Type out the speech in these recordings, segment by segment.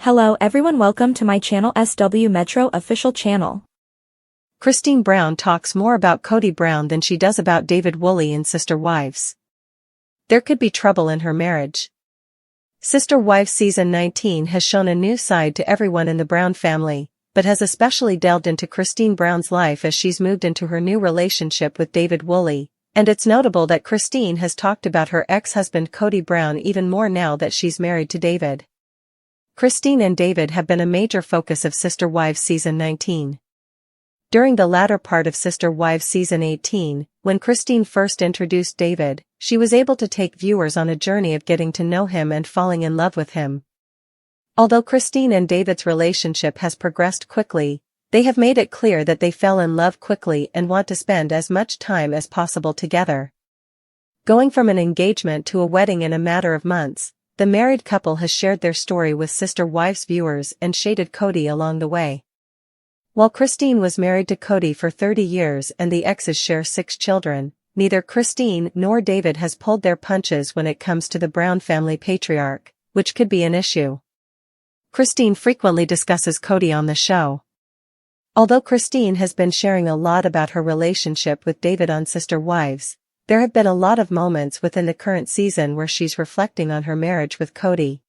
Hello everyone, welcome to my channel SW Metro official channel. Christine Brown talks more about Coyote Brown than she does about David Woolley in Sister Wives. There could be trouble in her marriage. Sister Wives season 19 has shown a new side to everyone in the Brown family, but has especially delved into Christine Brown's life as she's moved into her new relationship with David Woolley, and it's notable that Christine has talked about her ex-husband Coyote Brown even more now that she's married to David. Christine and David have been a major focus of Sister Wives season 19. During the latter part of Sister Wives season 18, when Christine first introduced David, she was able to take viewers on a journey of getting to know him and falling in love with him. Although Christine and David's relationship has progressed quickly, they have made it clear that they fell in love quickly and want to spend as much time as possible together. Going from an engagement to a wedding in a matter of months, the married couple has shared their story with Sister Wives viewers and shaded Coyote along the way. While Christine was married to Coyote for 30 years and the exes share 6 children, neither Christine nor David has pulled their punches when it comes to the Brown family patriarch, which could be an issue. Christine frequently discusses Coyote on the show. Although Christine has been sharing a lot about her relationship with David on Sister Wives, there have been a lot of moments within the current season where she's reflecting on her marriage with Coyote.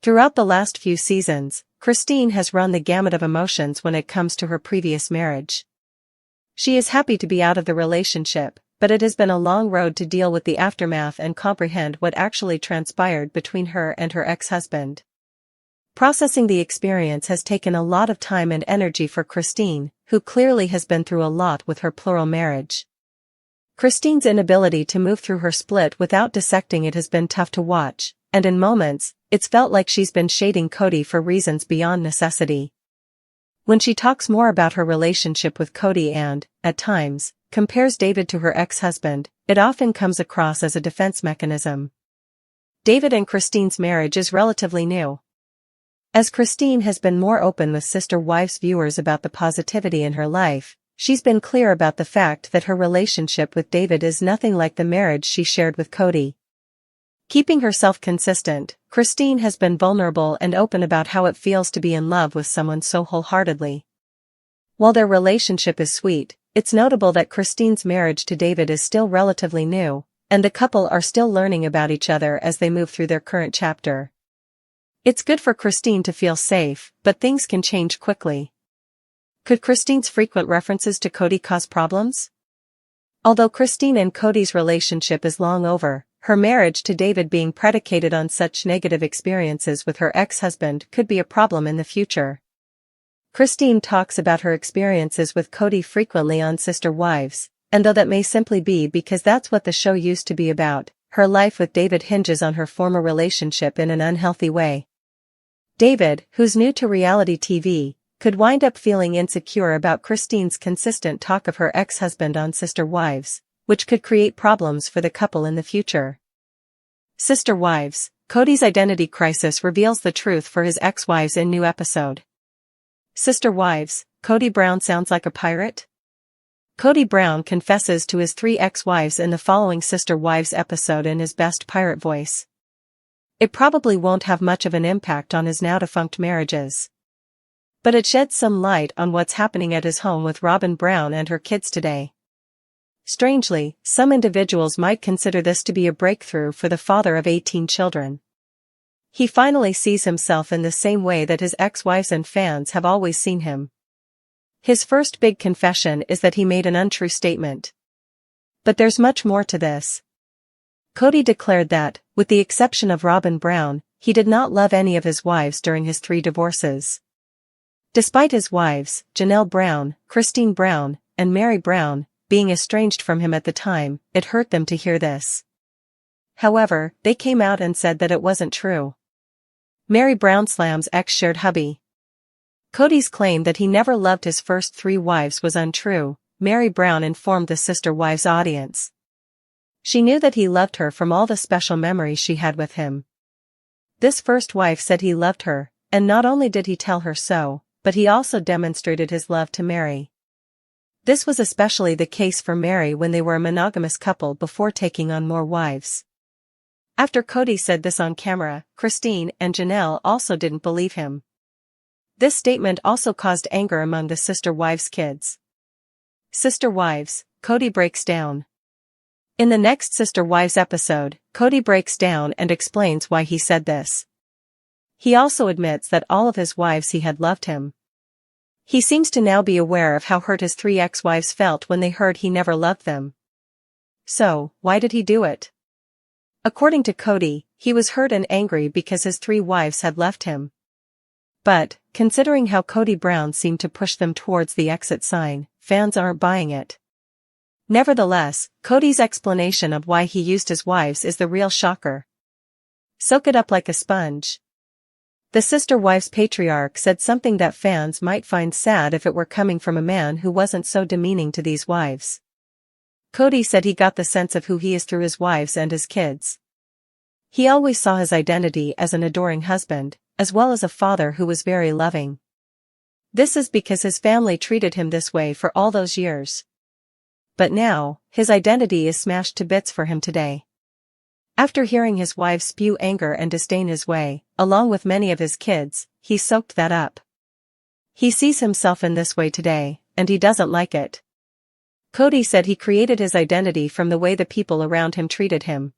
Throughout the last few seasons, Christine has run the gamut of emotions when it comes to her previous marriage. She is happy to be out of the relationship, but it has been a long road to deal with the aftermath and comprehend what actually transpired between her and her ex-husband. Processing the experience has taken a lot of time and energy for Christine, who clearly has been through a lot with her plural marriage. Christine's inability to move through her split without dissecting it has been tough to watch, and in moments, it's felt like she's been shading Coyote for reasons beyond necessity. When she talks more about her relationship with Coyote and, at times, compares David to her ex-husband, it often comes across as a defense mechanism. David and Christine's marriage is relatively new. As Christine has been more open with Sister Wives viewers about the positivity in her life, she's been clear about the fact that her relationship with David is nothing like the marriage she shared with Coyote. Keeping herself consistent, Christine has been vulnerable and open about how it feels to be in love with someone so wholeheartedly. While their relationship is sweet, it's notable that Christine's marriage to David is still relatively new, and the couple are still learning about each other as they move through their current chapter. It's good for Christine to feel safe, but things can change quickly. Could Christine's frequent references to Coyote cause problems? Although Christine and Coyote's relationship is long over, her marriage to David being predicated on such negative experiences with her ex-husband could be a problem in the future. Christine talks about her experiences with Coyote frequently on Sister Wives, and though that may simply be because that's what the show used to be about, her life with David hinges on her former relationship in an unhealthy way. David, who's new to reality TV, could wind up feeling insecure about Christine's consistent talk of her ex-husband on Sister Wives, which could create problems for the couple in the future. Sister Wives, Coyote's identity crisis reveals the truth for his ex-wives in new episode. Sister Wives, Coyote Brown sounds like a pirate? Coyote Brown confesses to his 3 ex-wives in the following Sister Wives episode in his best pirate voice. It probably won't have much of an impact on his now-defunct marriages. But it sheds some light on what's happening at his home with Robyn Brown and her kids today. Strangely, some individuals might consider this to be a breakthrough for the father of 18 children. He finally sees himself in the same way that his ex-wives and fans have always seen him. His first big confession is that he made an untrue statement. But there's much more to this. Coyote declared that, with the exception of Robyn Brown, he did not love any of his wives during his 3 divorces. Despite his wives, Janelle Brown, Christine Brown, and Mary Brown, being estranged from him at the time, it hurt them to hear this. However, they came out and said that it wasn't true. Mary Brown's ex-shared hubby. Coyote's claim that he never loved his first 3 wives was untrue, Mary Brown informed the Sister Wives audience. She knew that he loved her from all the special memories she had with him. This first wife said he loved her, and not only did he tell her so, but he also demonstrated his love to Mary. This was especially the case for Mary when they were a monogamous couple before taking on more wives. After Coyote said this on camera, Christine and Janelle also didn't believe him. This statement also caused anger among the Sister Wives kids. Sister Wives, Coyote breaks down. In the next Sister Wives episode, Coyote breaks down and explains why he said this. He also admits that all of his wives he had loved him. He seems to now be aware of how hurt his 3 ex-wives felt when they heard he never loved them. So, why did he do it? According to Coyote, he was hurt and angry because his 3 wives had left him. But, considering how Coyote Brown seemed to push them towards the exit sign, fans aren't buying it. Nevertheless, Coyote's explanation of why he used his wives is the real shocker. Soak it up like a sponge. The Sister Wives patriarch said something that fans might find sad if it were coming from a man who wasn't so demeaning to these wives. Coyote said he got the sense of who he is through his wives and his kids. He always saw his identity as an adoring husband, as well as a father who was very loving. This is because his family treated him this way for all those years. But now, his identity is smashed to bits for him today. After hearing his wife spew anger and disdain his way, along with many of his kids, he soaked that up. He sees himself in this way today, and he doesn't like it. Coyote said he created his identity from the way the people around him treated him.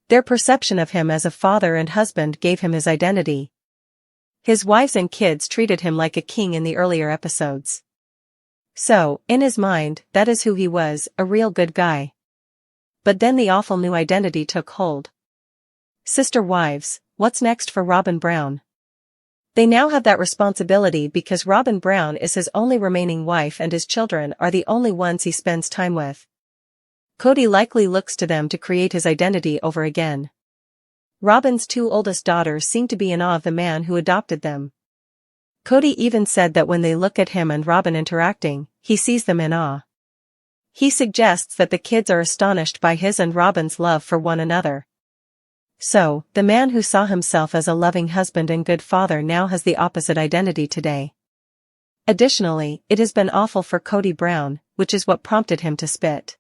Their perception of him as a father and husband gave him his identity. His wives and kids treated him like a king in the earlier episodes. So, in his mind, that is who he was, a real good guy. But then the awful new identity took hold. Sister Wives, what's next for Robyn Brown? They now have that responsibility because Robyn Brown is his only remaining wife and his children are the only ones he spends time with. Coyote likely looks to them to create his identity over again. Robyn's 2 oldest daughters seem to be in awe of the man who adopted them. Coyote even said that when they look at him and Robyn interacting, he sees them in awe. He suggests that the kids are astonished by his and Robyn's love for one another. So, the man who saw himself as a loving husband and good father now has the opposite identity today. Additionally, it has been awful for Coyote Brown, which is what prompted him to spit.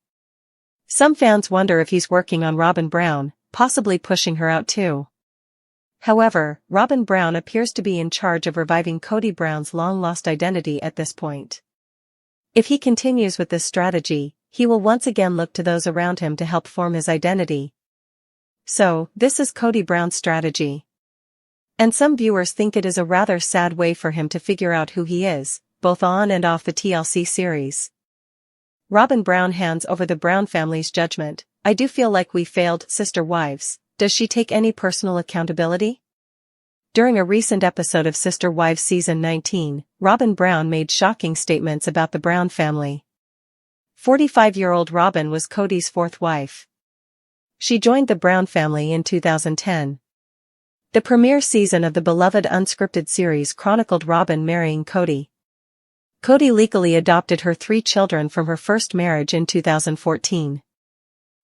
Some fans wonder if he's working on Robyn Brown, possibly pushing her out too. However, Robyn Brown appears to be in charge of reviving Coyote Brown's long-lost identity at this point. If he continues with this strategy, he will once again look to those around him to help form his identity. So, this is Coyote Brown's strategy. And some viewers think it is a rather sad way for him to figure out who he is, both on and off the TLC series. Robyn Brown hands over the Brown family's judgment. I do feel like we failed, Sister Wives. Does she take any personal accountability? During a recent episode of Sister Wives Season 19, Robyn Brown made shocking statements about the Brown family. 45-year-old Robyn was Coyote's 4th wife. She joined the Brown family in 2010. The premiere season of the beloved unscripted series chronicled Robyn marrying Coyote. Coyote legally adopted her 3 children from her first marriage in 2014.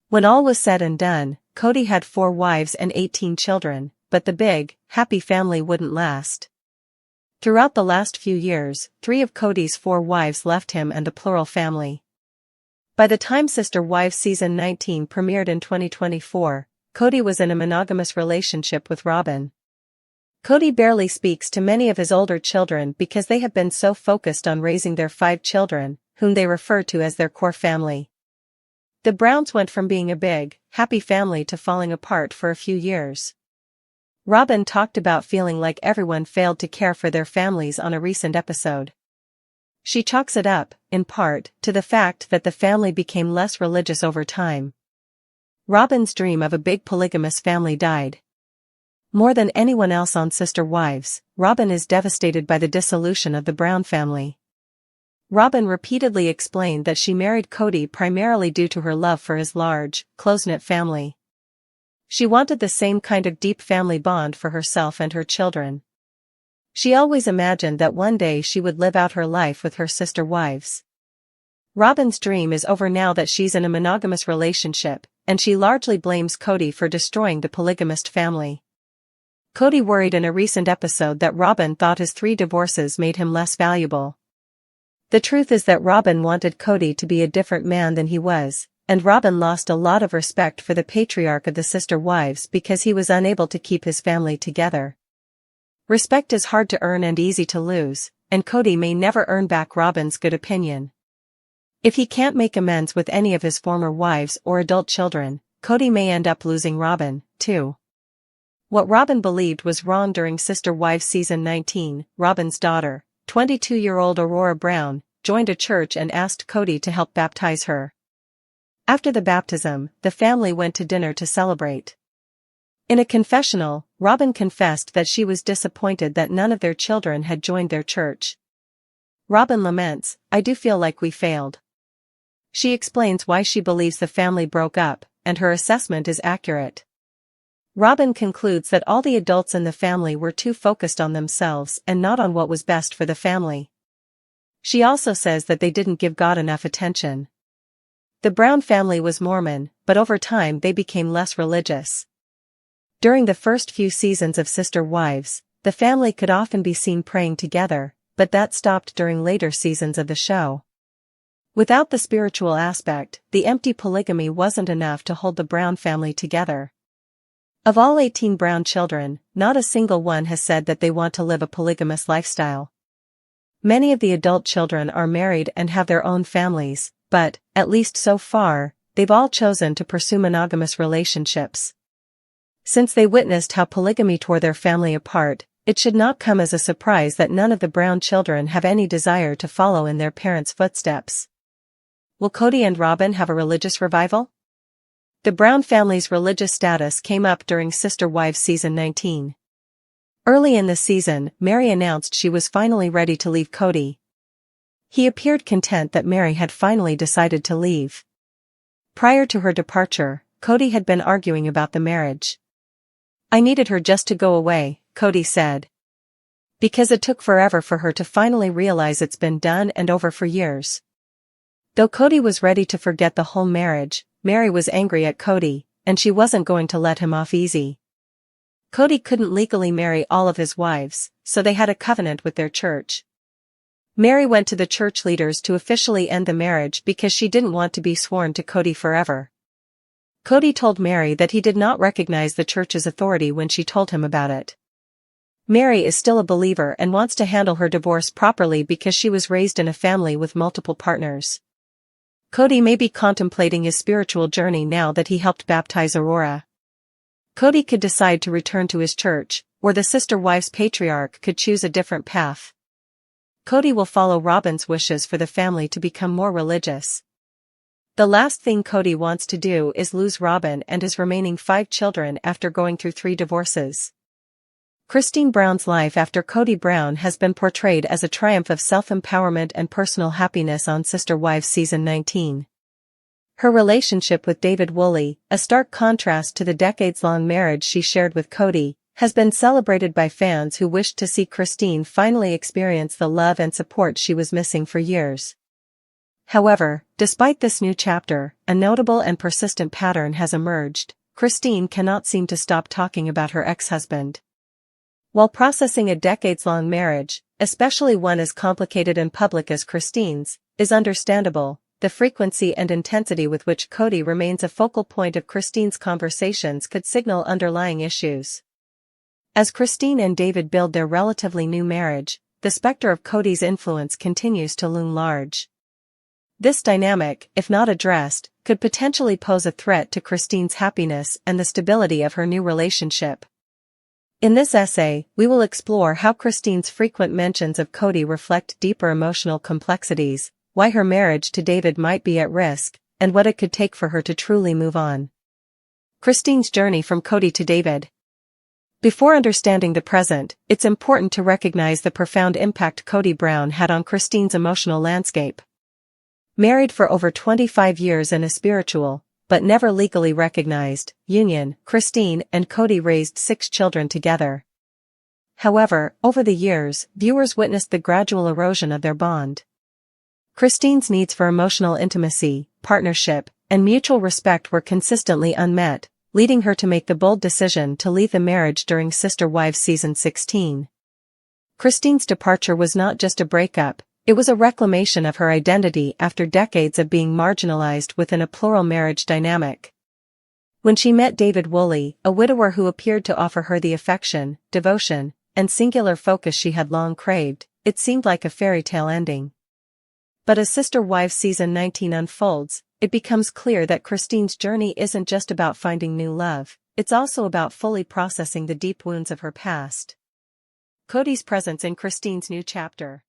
When all was said and done, Coyote had 4 wives and 18 children, but the big, happy family wouldn't last. Throughout the last few years, 3 of Coyote's 4 wives left him and the plural family. By the time Sister Wives Season 19 premiered in 2024, Coyote was in a monogamous relationship with Robyn. Coyote barely speaks to many of his older children because they have been so focused on raising their 5 children, whom they refer to as their core family. The Browns went from being a big, happy family to falling apart for a few years. Robyn talked about feeling like everyone failed to care for their families on a recent episode. She chalks it up, in part, to the fact that the family became less religious over time. Robyn's dream of a big polygamous family died. More than anyone else on Sister Wives, Robyn is devastated by the dissolution of the Brown family. Robyn repeatedly explained that she married Coyote primarily due to her love for his large, close-knit family. She wanted the same kind of deep family bond for herself and her children. She always imagined that one day she would live out her life with her sister wives. Robyn's dream is over now that she's in a monogamous relationship, and she largely blames Coyote for destroying the polygamist family. Coyote worried in a recent episode that Robyn thought his 3 divorces made him less valuable. The truth is that Robyn wanted Coyote to be a different man than he was, and Robyn lost a lot of respect for the patriarch of the sister wives because he was unable to keep his family together. Respect is hard to earn and easy to lose, and Coyote may never earn back Robyn's good opinion. If he can't make amends with any of his former wives or adult children, Coyote may end up losing Robyn, too. What Robyn believed was wrong during Sister Wives Season 19, Robyn's daughter, 22-year-old Aurora Brown, joined a church and asked Coyote to help baptize her. After the baptism, the family went to dinner to celebrate. In a confessional, Robyn confessed that she was disappointed that none of their children had joined their church. Robyn laments, "I do feel like we failed." She explains why she believes the family broke up, and her assessment is accurate. Robyn concludes that all the adults in the family were too focused on themselves and not on what was best for the family. She also says that they didn't give God enough attention. The Brown family was Mormon, but over time they became less religious. During the first few seasons of Sister Wives, the family could often be seen praying together, but that stopped during later seasons of the show. Without the spiritual aspect, the empty polygamy wasn't enough to hold the Brown family together. Of all 18 Brown children, not a single one has said that they want to live a polygamous lifestyle. Many of the adult children are married and have their own families, but, at least so far, they've all chosen to pursue monogamous relationships. Since they witnessed how polygamy tore their family apart, it should not come as a surprise that none of the Brown children have any desire to follow in their parents' footsteps. Will Coyote and Robyn have a religious revival? The Brown family's religious status came up during Sister Wives Season 19. Early in the season, Mary announced she was finally ready to leave Coyote. He appeared content that Mary had finally decided to leave. Prior to her departure, Coyote had been arguing about the marriage. "I needed her just to go away," Coyote said. "Because it took forever for her to finally realize it's been done and over for years." Though Coyote was ready to forget the whole marriage, Mary was angry at Coyote, and she wasn't going to let him off easy. Coyote couldn't legally marry all of his wives, so they had a covenant with their church. Mary went to the church leaders to officially end the marriage because she didn't want to be sworn to Coyote forever. Coyote told Mary that he did not recognize the church's authority when she told him about it. Mary is still a believer and wants to handle her divorce properly because she was raised in a family with multiple partners. Coyote may be contemplating his spiritual journey now that he helped baptize Aurora. Coyote could decide to return to his church, or the Sister Wives patriarch could choose a different path. Coyote will follow Robyn's wishes for the family to become more religious. The last thing Coyote wants to do is lose Robyn and his remaining 5 children after going through 3 divorces. Christine Brown's life after Coyote Brown has been portrayed as a triumph of self-empowerment and personal happiness on Sister Wives Season 19. Her relationship with David Woolley, a stark contrast to the decades-long marriage she shared with Coyote, has been celebrated by fans who wished to see Christine finally experience the love and support she was missing for years. However, despite this new chapter, a notable and persistent pattern has emerged. Christine cannot seem to stop talking about her ex-husband. While processing a decades-long marriage, especially one as complicated and public as Christine's, is understandable, the frequency and intensity with which Coyote remains a focal point of Christine's conversations could signal underlying issues. As Christine and David build their relatively new marriage, the specter of Coyote's influence continues to loom large. This dynamic, if not addressed, could potentially pose a threat to Christine's happiness and the stability of her new relationship. In this essay, we will explore how Christine's frequent mentions of Coyote reflect deeper emotional complexities, why her marriage to David might be at risk, and what it could take for her to truly move on. Christine's journey from Coyote to David. Before understanding the present, it's important to recognize the profound impact Coyote Brown had on Christine's emotional landscape. Married for over 25 years in a spiritual, but never legally recognized, union, Christine and Coyote raised 6 children together. However, over the years, viewers witnessed the gradual erosion of their bond. Christine's needs for emotional intimacy, partnership, and mutual respect were consistently unmet, leading her to make the bold decision to leave the marriage during Sister Wives Season 16. Christine's departure was not just a breakup, It was a reclamation of her identity after decades of being marginalized within a plural marriage dynamic. When she met David Woolley, a widower who appeared to offer her the affection, devotion, and singular focus she had long craved, it seemed like a fairy tale ending. But as Sister Wives season 19 unfolds, it becomes clear that Christine's journey isn't just about finding new love, it's also about fully processing the deep wounds of her past. Cody's presence in Christine's new chapter.